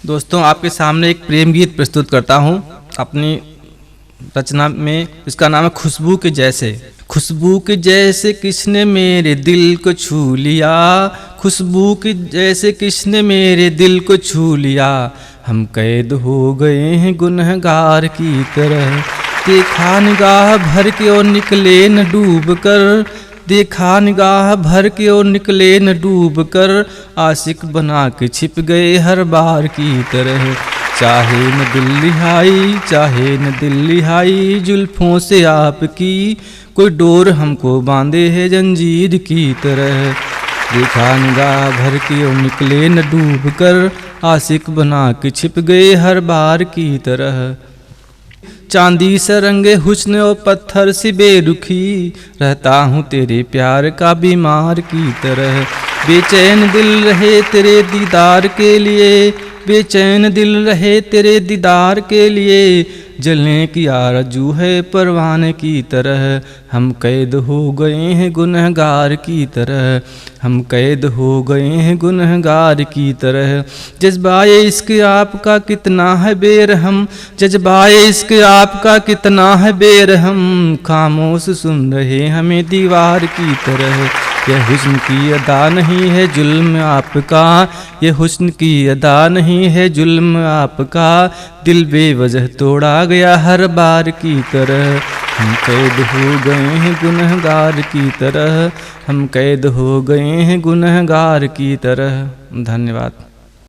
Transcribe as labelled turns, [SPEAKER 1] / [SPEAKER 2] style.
[SPEAKER 1] दोस्तों, आपके सामने एक प्रेम गीत प्रस्तुत करता हूँ अपनी रचना में। इसका नाम है खुशबू के जैसे। खुशबू के जैसे किसने मेरे दिल को छू लिया, खुशबू के जैसे किसने मेरे दिल को छू लिया। हम कैद हो गए हैं गुनहगार की तरह, देखा निगाह भर के और निकले न डूब कर, देखा निगाह भर के और निकले न डूब कर, आशिक बना के छिप गए हर बार की तरह। चाहे न दिल लिहाई, चाहे न दिल लिहाई, जुल्फों से आपकी कोई डोर हमको बांधे है जंजीर की तरह। देखा निगाह भर के और निकले न डूब कर, आशिक बना के छिप गए हर बार की तरह। चांदी से रंगे हुस्न और पत्थर सी बेरुखी, रहता हूँ तेरे प्यार का बीमार की तरह। बेचैन दिल रहे तेरे दीदार के लिए, बेचैन दिल रहे तेरे दीदार के लिए, जलने की आरज़ू है परवाने की तरह। हम कैद हो गए हैं गुनहगार की तरह, हम कैद हो गए हैं गुनहगार की तरह। जज्बाए इश्क आपका कितना है बेरहम, जज्बाए इश्क आपका कितना है बेरहम, खामोश सुन रहे हमें दीवार की तरह। यह हुस्न की अदा नहीं है जुल्म आपका, यह हुस्न की अदा नहीं है जुल्म आपका, दिल बेवजह तोड़ा गया हर बार की तरह। हम कैद हो गए हैं गुनहगार की तरह, हम कैद हो गए हैं गुनहगार की तरह। धन्यवाद।